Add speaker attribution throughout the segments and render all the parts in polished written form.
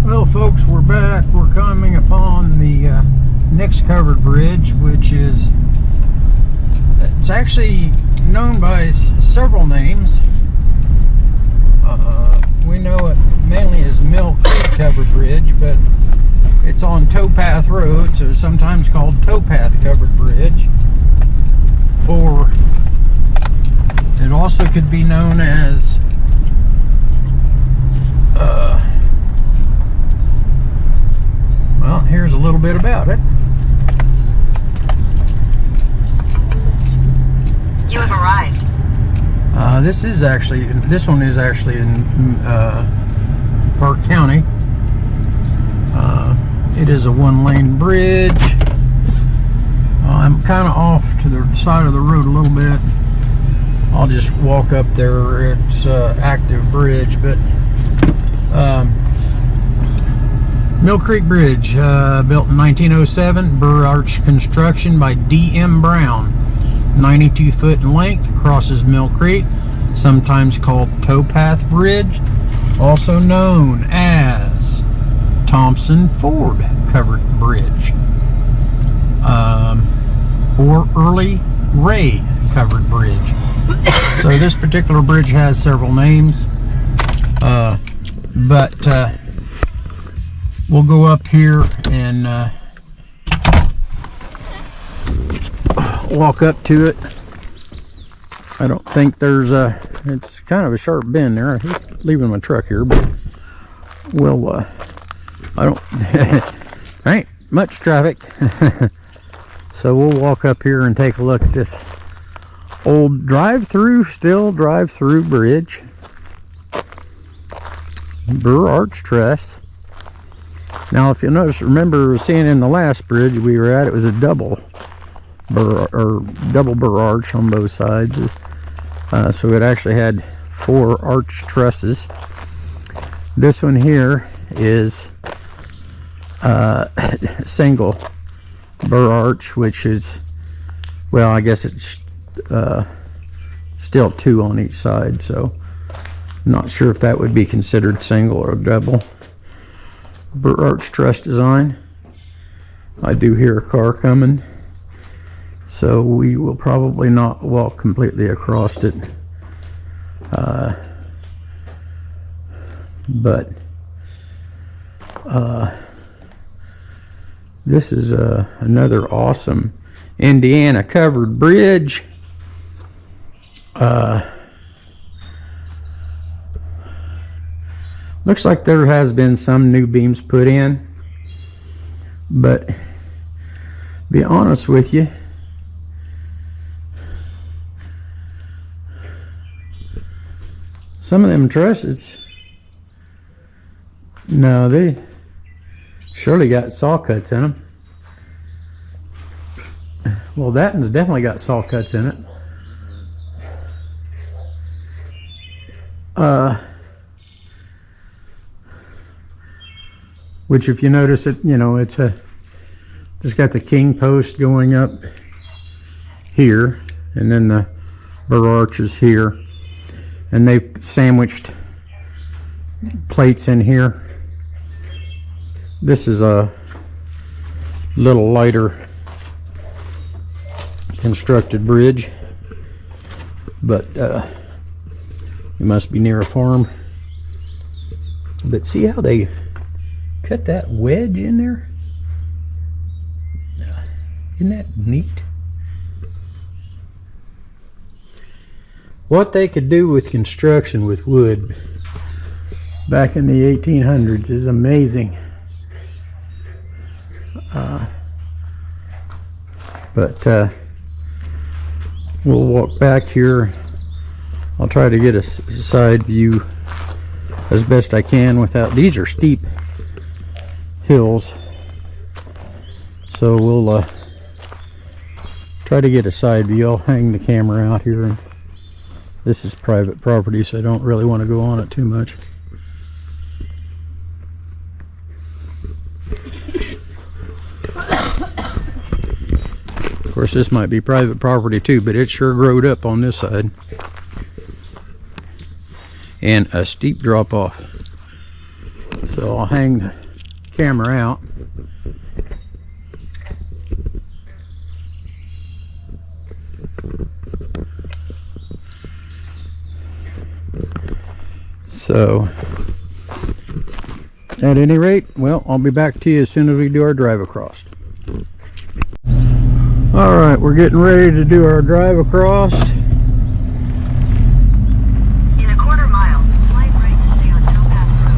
Speaker 1: Well, folks, we're back. We're coming upon the next covered bridge, which is, it's actually known by several names. We know it mainly as Mill Creek Covered Bridge, but it's on Towpath Road, so sometimes called Towpath Covered Bridge. Or it also could be known as well, here's a little bit about it.
Speaker 2: You have arrived.
Speaker 1: This one is actually in Park County. It is a one-lane bridge. I'm kind of off to the side of the road a little bit. I'll just walk up there. It's active bridge, but Mill Creek Bridge, built in 1907, Burr Arch construction by D.M. Brown. 92 foot in length, crosses Mill Creek, sometimes called Towpath Bridge, also known as Thompson Ford Covered Bridge, or Early Ray Covered Bridge. So this particular bridge has several names, but we'll go up here and walk up to it. I don't think there's it's kind of a sharp bend there. I hate leaving my truck here, but we'll I don't there ain't much traffic. So we'll walk up here and take a look at this old drive-through bridge. Burr Arch Truss. Now if you notice, remember seeing in the last bridge we were at, it was a double Burr Arch on both sides. So it actually had 4 arch trusses. This one here is single Burr Arch, which is, well, I guess it's still 2 on each side, so I'm not sure if that would be considered single or double. Burr Arch truss design. I do hear a car coming, so we will probably not walk completely across it, but this is another awesome Indiana covered bridge. Looks like there has been some new beams put in, but be honest with you, some of them trusses, no, they surely got saw cuts in them. Well, that one's definitely got saw cuts in it. Which, if you notice it, you know, it's got the king post going up here, and then the Burr Arch is here, and they've sandwiched plates in here. This is a little lighter constructed bridge, but you must be near a farm. But see how they cut that wedge in there? Isn't that neat? What they could do with construction with wood back in the 1800s is amazing. But we'll walk back here. I'll try to get a side view as best I can without, these are steep hills, so we'll try to get a side view. I'll hang the camera out here, and this is private property, so I don't really want to go on it too much. Of course, this might be private property too, but it sure growed up on this side. And a steep drop off. So So I'll hang the camera out. So at any rate, well, I'll be back to you as soon as we do our drive across. All right, we're getting ready to do our drive across.
Speaker 2: In a quarter mile, slide right to stay on towpath road.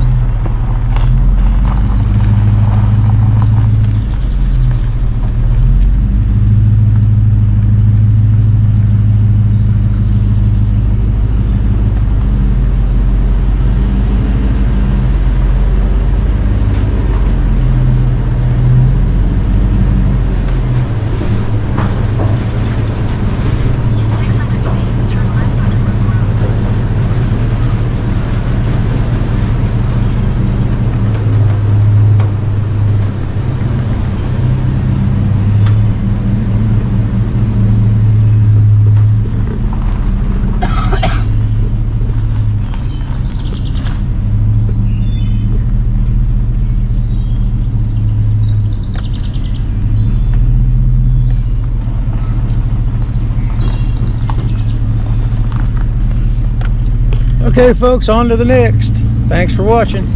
Speaker 1: Okay folks, on to the next. Thanks for watching.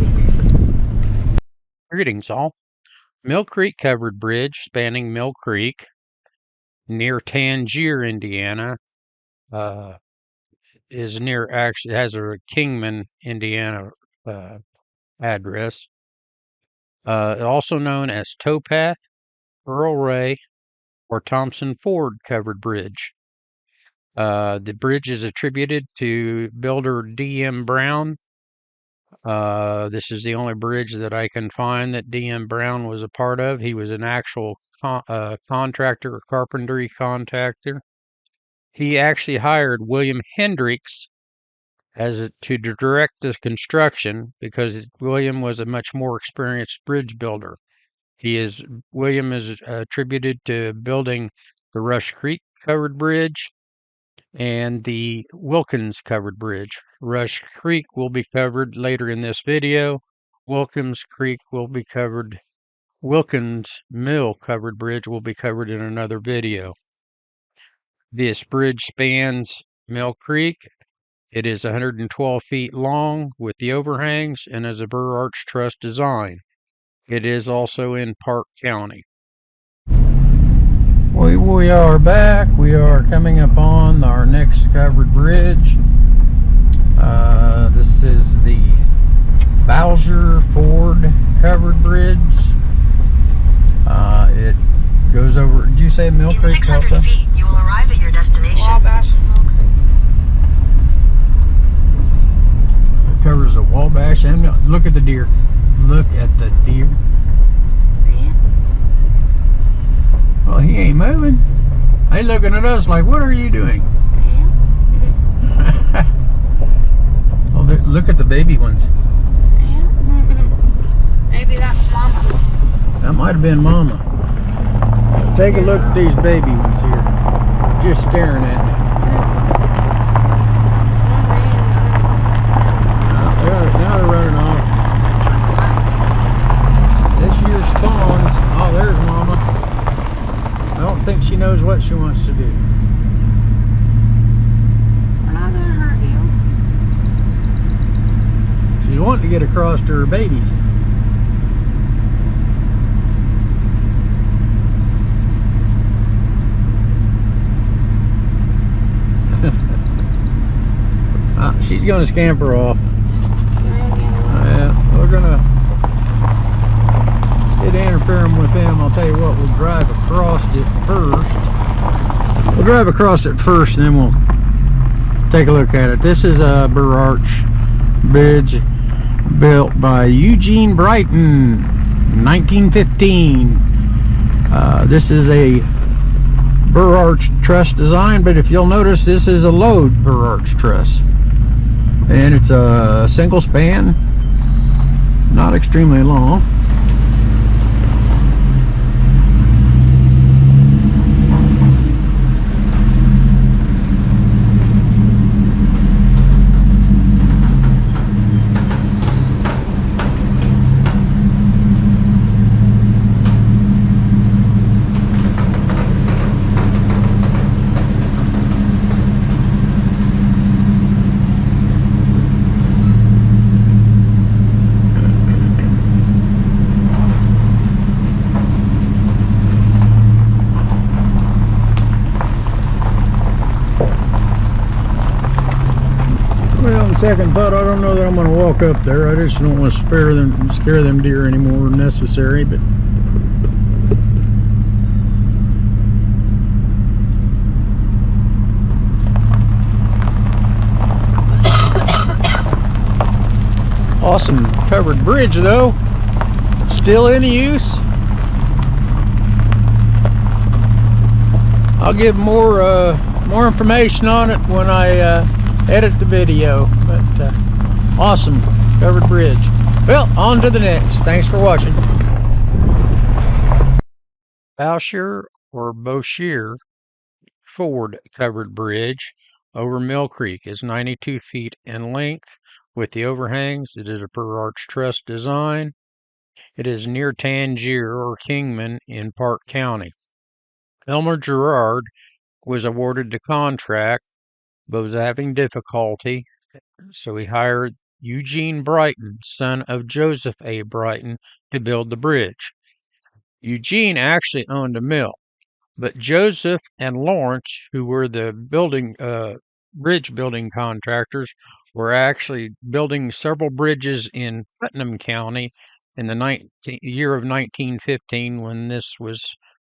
Speaker 1: Greetings all. Mill Creek Covered Bridge spanning Mill Creek near Tangier, Indiana, is near, actually has a Kingman, Indiana address. Also known as Towpath, Earl Ray, or Thompson Ford Covered Bridge. The bridge is attributed to builder D.M. Brown. This is the only bridge that I can find that D.M. Brown was a part of. He was an actual contractor or carpentry contractor. He actually hired William Hendricks to direct the construction because William was a much more experienced bridge builder. William is attributed to building the Rush Creek Covered Bridge and the Wilkins Covered Bridge. Rush Creek will be covered later in this video. Wilkins Mill Covered Bridge will be covered in another video. This bridge spans Mill Creek. It is 112 feet long with the overhangs and is a Burr Arch Truss design. It is also in Park County. We are back. We are coming up on our next covered bridge. This is the Bowsher Ford Covered Bridge. It goes over, did you say Mill Creek?
Speaker 2: In 600
Speaker 1: also?
Speaker 2: feet, you will arrive at your destination.
Speaker 3: Wabash and Mill Creek.
Speaker 1: It covers the Wabash and look at the deer. Look at the deer. Well, he ain't moving. He looking at us like, what are you doing? Well, look at the baby ones.
Speaker 3: Maybe that's Mama.
Speaker 1: That might have been Mama. Take a look at these baby ones here. Just staring at me. Now they're running off. This year's spawns. Oh, there's Mama. I don't think she knows what she wants to do.
Speaker 3: We're not gonna hurt you.
Speaker 1: She's wanting to get across to her babies. She's gonna scamper off. Yeah, we're gonna, instead of interfering with them, I'll tell you what, we'll drive across it first. We'll drive across it first and then we'll take a look at it. This is a Burr Arch Bridge built by Eugene Brighton, 1915. This is a Burr Arch Truss design, but if you'll notice, this is a load Burr Arch Truss. And it's a single span, not extremely long. second thought, I don't know that I'm going to walk up there. I just don't want to scare them deer any more than necessary. But awesome covered bridge though, still in use. I'll give more information on it when I edit the video, but awesome covered bridge. Well, on to the next. Thanks for watching. Bowsher or Bowsher Ford covered bridge over Mill Creek is 92 feet in length with the overhangs. It is a per arch truss design. It is near Tangier or Kingman in Park County. Elmer Gerard was awarded the contract but was having difficulty, so he hired Eugene Brighton, son of Joseph A. Brighton, to build the bridge. Eugene actually owned a mill, but Joseph and Lawrence, who were the bridge building contractors, were actually building several bridges in Putnam County in the year of 1915 when this was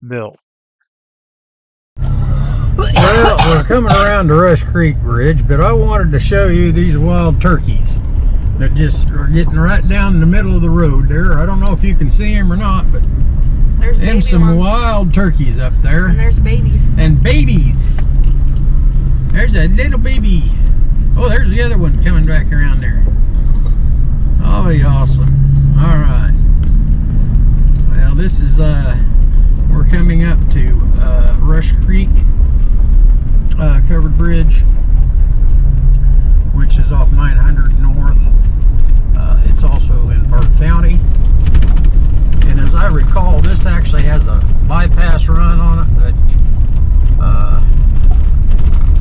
Speaker 1: built. Well, we're coming around to Rush Creek Bridge, but I wanted to show you these wild turkeys that just are getting right down in the middle of the road there. I don't know if you can see them or not, but there's some wild turkeys up there.
Speaker 3: And there's babies.
Speaker 1: And babies. There's a little baby. Oh, there's the other one coming back around there. Oh, awesome. All right. Well, this is we're coming up to Rush Creek covered bridge, which is off 900 North. It's also in Park County, and as I recall, this actually has a bypass run on it that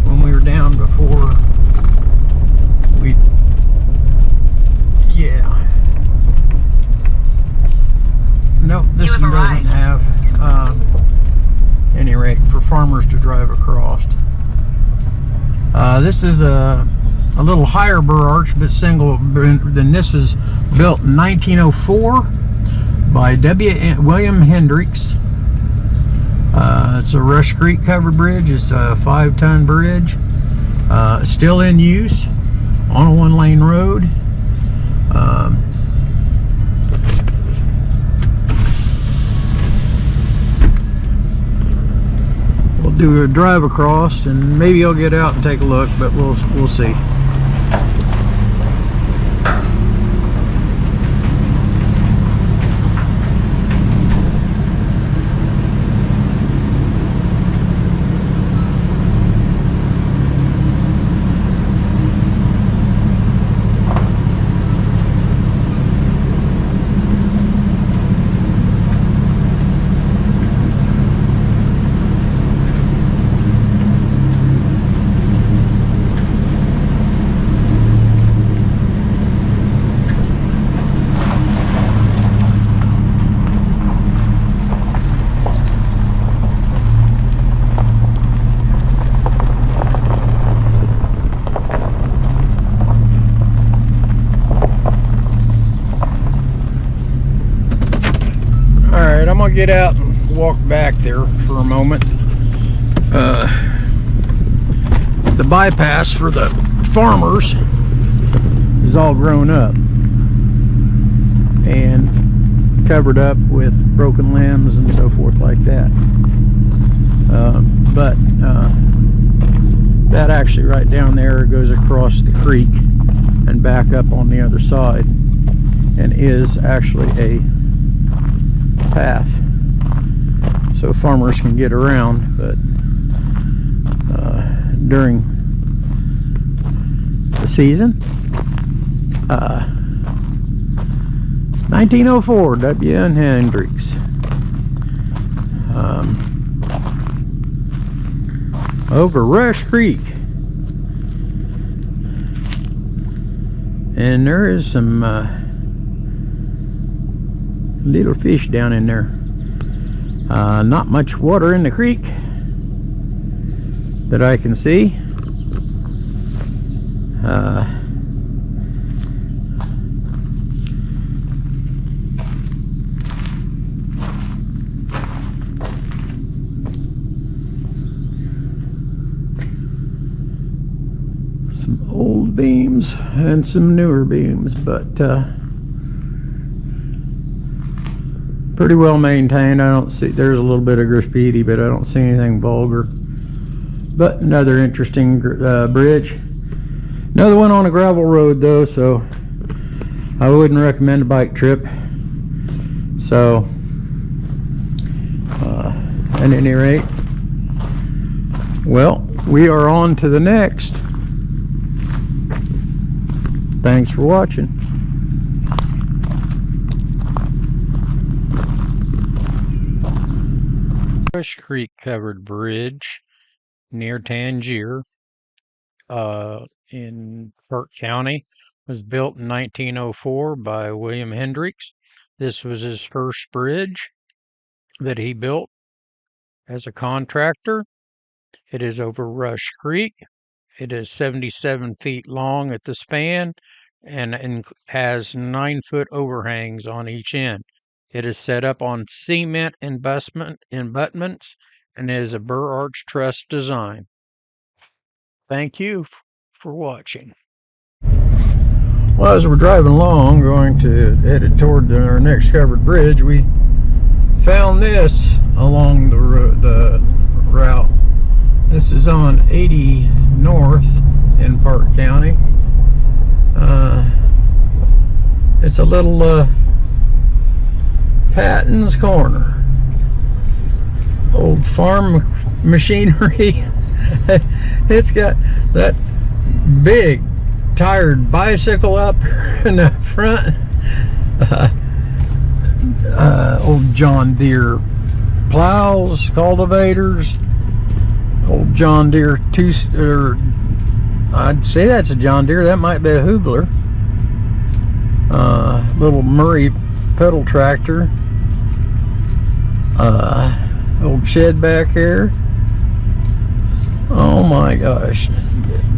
Speaker 1: when we were down before, nope, this one doesn't have any rate for farmers to drive across. This is a little higher burr arch, but single. Then this is built in 1904 by William Hendricks. It's a Rush Creek covered bridge. It's a 5-ton bridge. Still in use on a 1-lane road. We'll do a drive across, and maybe I'll get out and take a look, but we'll see. I'm gonna get out and walk back there for a moment. The bypass for the farmers is all grown up and covered up with broken limbs and so forth like that. But that actually right down there goes across the creek and back up on the other side and is actually a path so farmers can get around, but during the season 1904 W.N. Hendricks. Over Rush Creek, and there is some little fish down in there. Not much water in the creek that I can see. beams and some newer beams, but pretty well maintained. I don't see, there's a little bit of graffiti, but I don't see anything vulgar. But another interesting bridge. Another one on a gravel road though, so I wouldn't recommend a bike trip. So at any rate, well, we are on to the next. Thanks for watching. Brush Creek covered bridge near Tangier in Burke County was built in 1904 by William Hendricks. This was his first bridge that he built as a contractor. It is over Rush Creek. It is 77 feet long at the span and has 9-foot overhangs on each end. It is set up on cement embutments and is a Burr Arch Truss design. Thank you for watching. Well, as we're driving along, headed toward our next covered bridge, we found this along the route. This is on 80 North in Park County. It's a little Patton's Corner. Old farm machinery. It's got that big tired bicycle up in the front. Old John Deere plows, cultivators. Old John Deere I'd say that's a John Deere. That might be a Hubler. Little Murray pedal tractor. Old shed back here. Oh my gosh.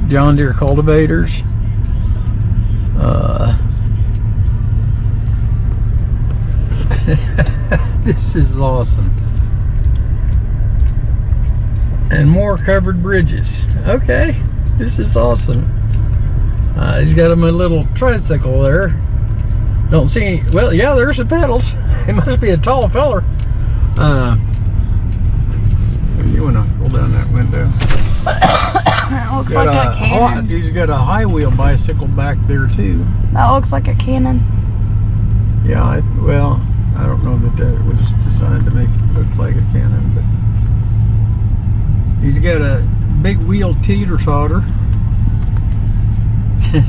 Speaker 1: John Deere cultivators. This is awesome. And more covered bridges. Okay, this is awesome. He's got him a little tricycle there. Don't see any, well, yeah, there's the pedals. He must be a tall feller. You want to roll down that window?
Speaker 3: That looks like a cannon.
Speaker 1: He's got a high wheel bicycle back there too.
Speaker 3: That looks like a cannon.
Speaker 1: Yeah, well, I don't know that it was designed to make it look like a cannon, but he's got a big wheel teeter-totter.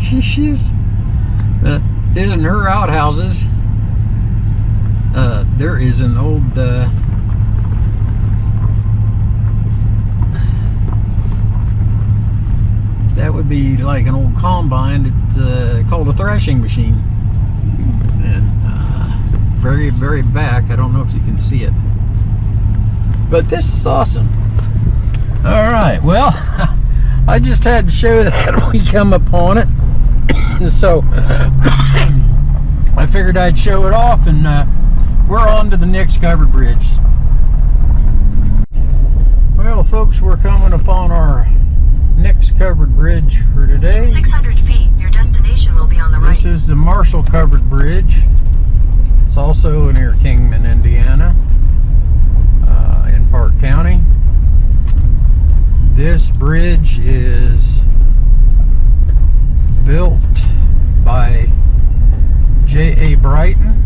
Speaker 1: She's his and her outhouses. There is an old that would be like an old combine. It's called a thrashing machine, and very, very back. I don't know if you can see it, but this is awesome. All right, well, I just had to show that we come upon it, so I figured I'd show it off, and we're on to the next covered bridge. Well, folks, we're coming upon our next covered bridge for today.
Speaker 2: 600 feet, your destination will be on the right.
Speaker 1: This is the Marshall Covered Bridge. It's also near Kingman, Indiana, in Park County. This bridge is built by J.A. Brighton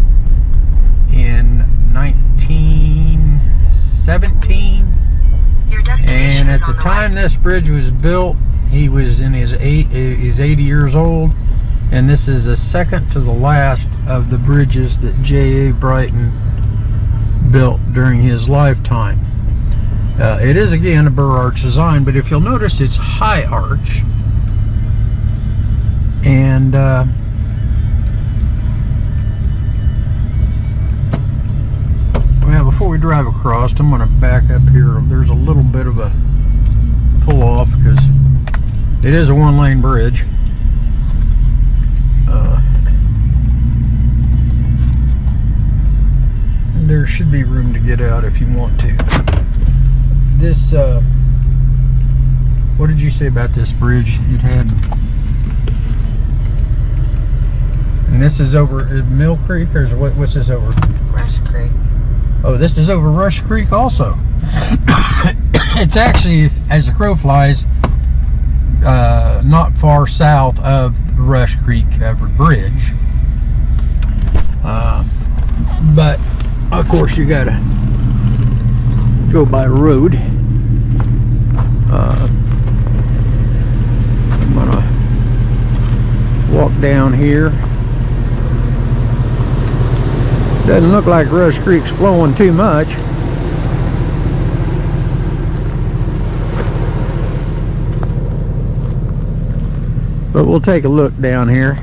Speaker 1: in 1917.
Speaker 2: Your destination
Speaker 1: And
Speaker 2: is
Speaker 1: at
Speaker 2: on
Speaker 1: the
Speaker 2: the
Speaker 1: time
Speaker 2: right.
Speaker 1: this bridge was built, he was in he's 80 years old, and this is the second to the last of the bridges that J.A. Brighton built during his lifetime. It is again a Burr Arch design, but if you'll notice, it's high arch. And well, before we drive across, I'm going to back up here. There's a little bit of a pull off because it is a one-lane bridge. There should be room to get out if you want to. This, what did you say about this bridge? It had And this is over Mill Creek, or is what's this over?
Speaker 3: Rush Creek.
Speaker 1: Oh, this is over Rush Creek also. It's actually, as the crow flies, not far south of Rush Creek Covered Bridge. But of course you gotta go by road. I'm gonna walk down here. Doesn't look like Rush Creek's flowing too much. But we'll take a look down here.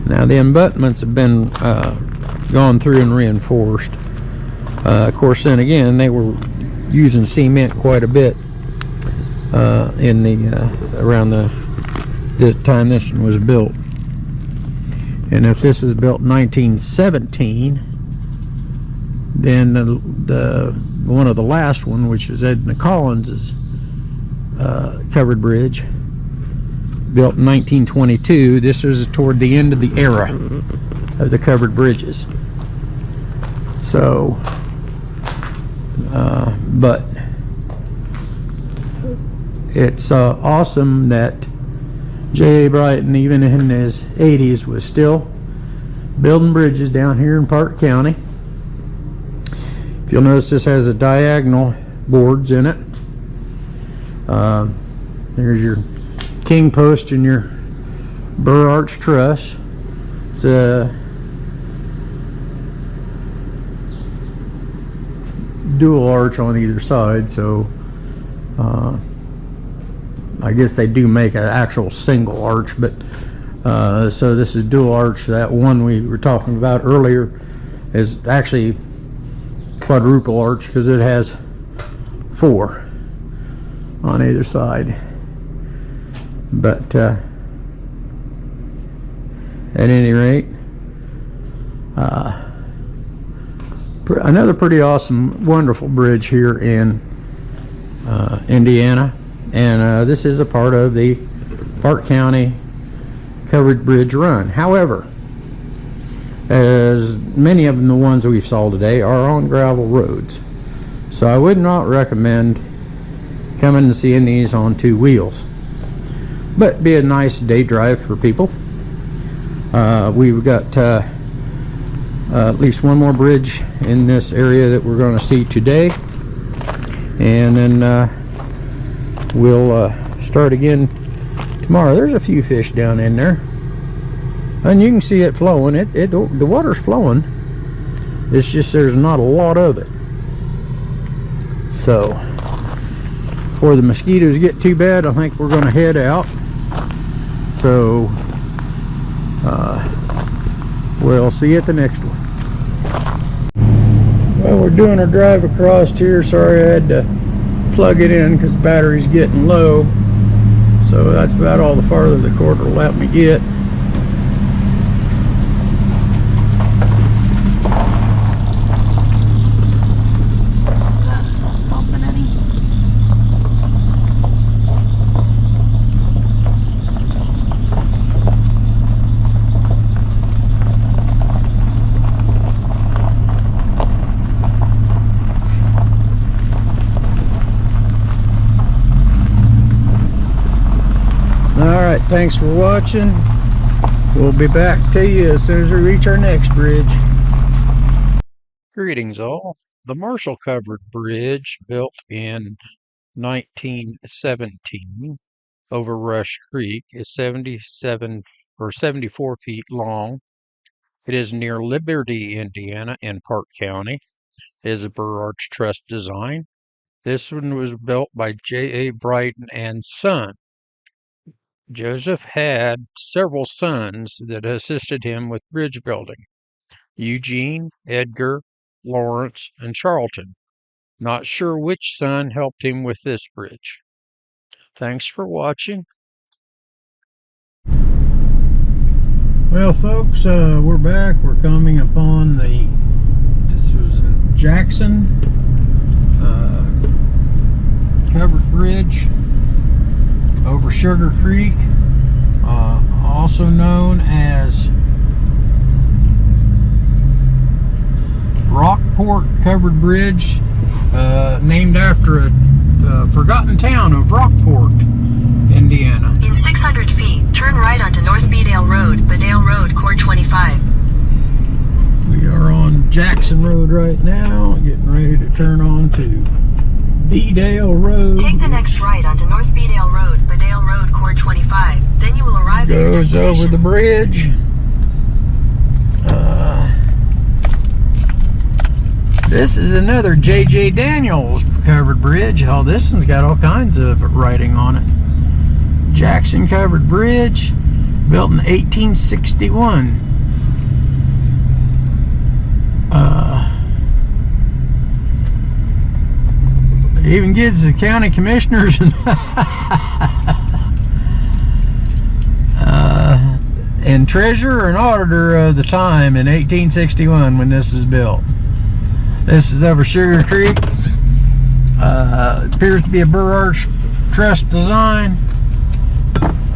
Speaker 1: Now the abutments have been gone through and reinforced. Of course, then again, they were using cement quite a bit in the around the time this one was built. And if this was built in 1917, then the one of the last one, which is Edna Collins's covered bridge, built in 1922. This was toward the end of the era of the covered bridges. So, but it's awesome that J.A. Brighton, even in his 80s, was still building bridges down here in Park County. If you'll notice, this has a diagonal boards in it. There's your king post and your burr arch truss. It's a dual arch on either side, so I guess they do make an actual single arch, but so this is dual arch. That one we were talking about earlier is actually quadruple arch because it has 4 on either side. But at any rate, another pretty awesome, wonderful bridge here in Indiana, and this is a part of the Park County Covered Bridge Run. However, as many of them, the ones we saw today, are on gravel roads, so I would not recommend coming and seeing these on 2 wheels. But be a nice day drive for people. We've got at least one more bridge in this area that we're going to see today, and then we'll start again tomorrow. There's a few fish down in there, and you can see it flowing. The water's flowing. It's just there's not a lot of it. So before the mosquitoes get too bad, I think we're going to head out. So we'll see you at the next one. Well, we're doing our drive across here. Sorry I had to plug it in because the battery's getting low. So that's about all the farther the cord will let me get. Alright, thanks for watching. We'll be back to you as soon as we reach our next bridge. Greetings all. The Marshall Covered Bridge, built in 1917 over Rush Creek, is 74 feet long. It is near Liberty, Indiana in Park County. It is a burr arch truss design. This one was built by J.A. Brighton and Son. Joseph had several sons that assisted him with bridge building: Eugene, Edgar, Lawrence, and Charlton. Not sure which son helped him with this bridge. Thanks for watching. Well, folks, we're back. We're coming upon this was in Jackson, covered bridge over Sugar Creek, also known as Rockport Covered Bridge, named after a forgotten town of Rockport, Indiana.
Speaker 2: In 600 feet, turn right onto North Bedale Road, Bedale Road, Core 25.
Speaker 1: We are on Jackson Road right now, getting ready to turn on to Bedale Road.
Speaker 2: Take the next right onto North Bedale Road, Bedale Road, Core 25. Then you will arrive at your
Speaker 1: Goes
Speaker 2: destination.
Speaker 1: over the bridge. This is another J.J. Daniels covered bridge. Oh, this one's got all kinds of writing on it. Jackson Covered Bridge, built in 1861. Even gives the county commissioners and treasurer and auditor of the time in 1861 when this was built. This is over Sugar Creek. Appears to be a Burr Arch truss design.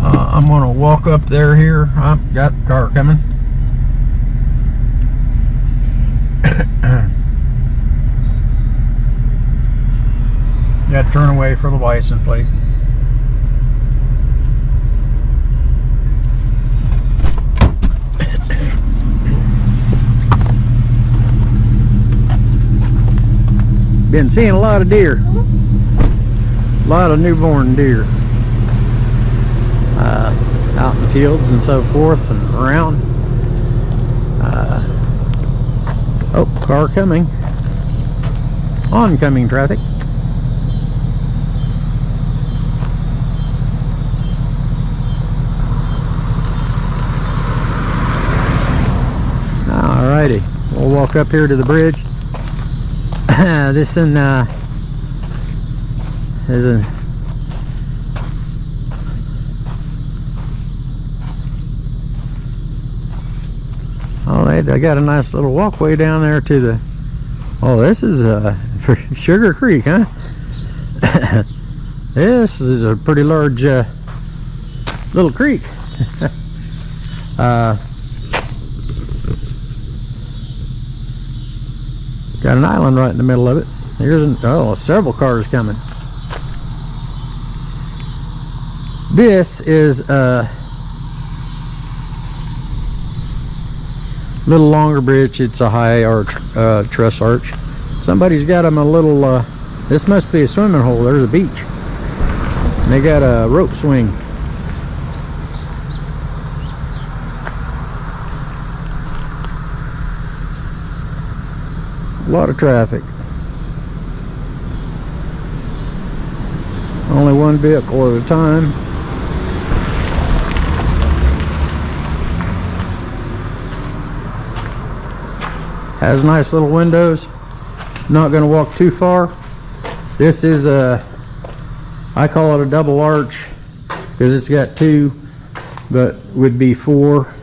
Speaker 1: I'm gonna walk up there here. I've got the car coming. Got to turn away for the license plate. Been seeing a lot of deer. A lot of newborn deer. Out in the fields and so forth and around. Oh, car coming. Oncoming traffic. Alrighty, we'll walk up here to the bridge. This one is a I got a nice little walkway down there to the. Oh, this is for Sugar Creek, huh? This is a pretty large little creek. Got an island right in the middle of it. Here's several cars coming. This is a little longer bridge. It's a high arch, truss arch. Somebody's got them a little. This must be a swimming hole. There's a beach. And they got a rope swing. A lot of traffic. Only one vehicle at a time. Has nice little windows. Not going to walk too far. This is a, I call it a double arch because it's got two, but would be four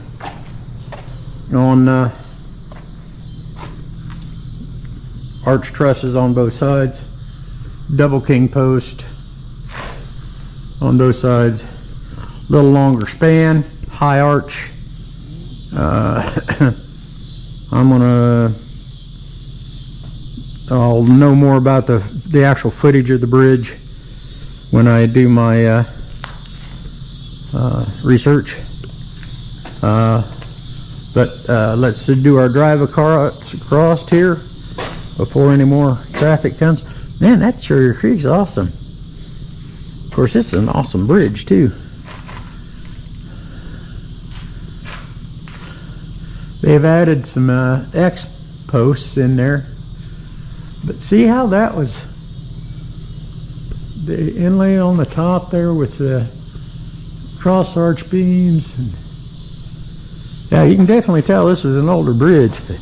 Speaker 1: on arch trusses on both sides. Double king post on both sides. A little longer span, high arch. I'll know more about the actual footage of the bridge when I do my research. Let's do our drive across here before any more traffic comes. Man, that Sugar Creek's awesome. Of course, it's an awesome bridge too. They've added some X posts in there, but see how that was the inlay on the top there with the cross arch beams. And yeah, you can definitely tell this was an older bridge, but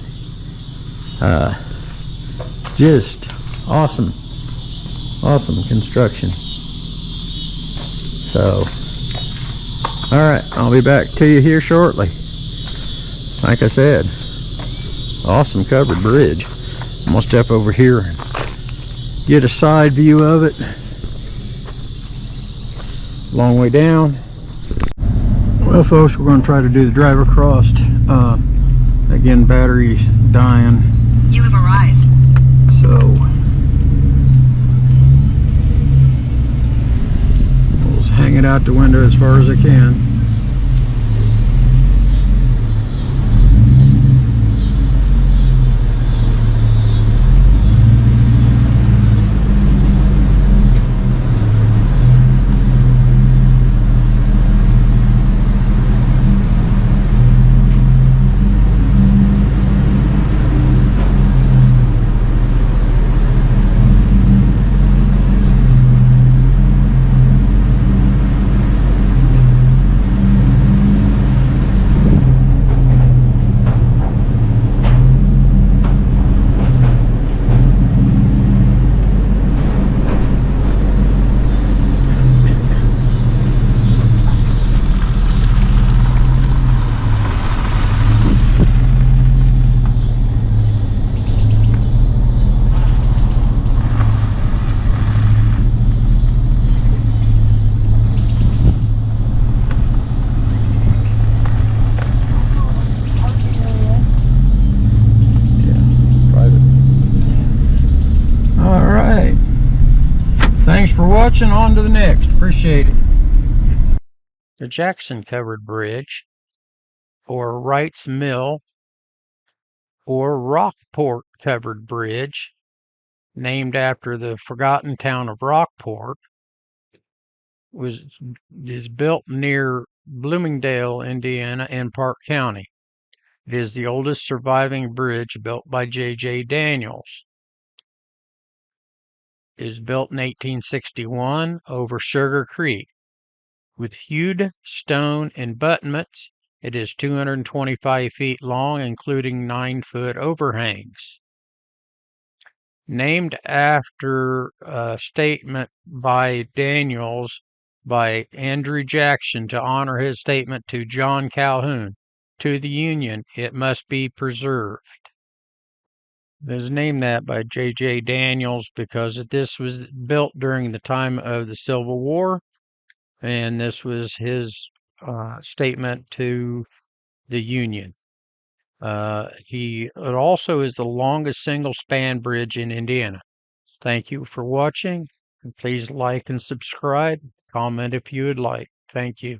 Speaker 1: just awesome construction. So all right, I'll be back to you here shortly. Like I said, awesome covered bridge. I'm gonna step over here and get a side view of it. long way down. Well, folks, we're going to try to do the drive across. Again, battery's dying.
Speaker 2: You have arrived.
Speaker 1: So I'll just hang it out the window as far as I can. Thanks for watching. On to the next. Appreciate it. The Jackson Covered Bridge, or Wright's Mill, or Rockport Covered Bridge, named after the forgotten town of Rockport, is built near Bloomingdale, Indiana, in Park County. It is the oldest surviving bridge built by J.J. Daniels. It was built in 1861 over Sugar Creek. With hewed stone abutments, it is 225 feet long, including 9-foot overhangs. Named after a statement by Daniels by Andrew Jackson to honor his statement to John Calhoun, "To the Union, it must be preserved." It was named that by J.J. Daniels because this was built during the time of the Civil War, and this was his statement to the Union. It also is the longest single-span bridge in Indiana. Thank you for watching, and please like and subscribe. Comment if you would like. Thank you.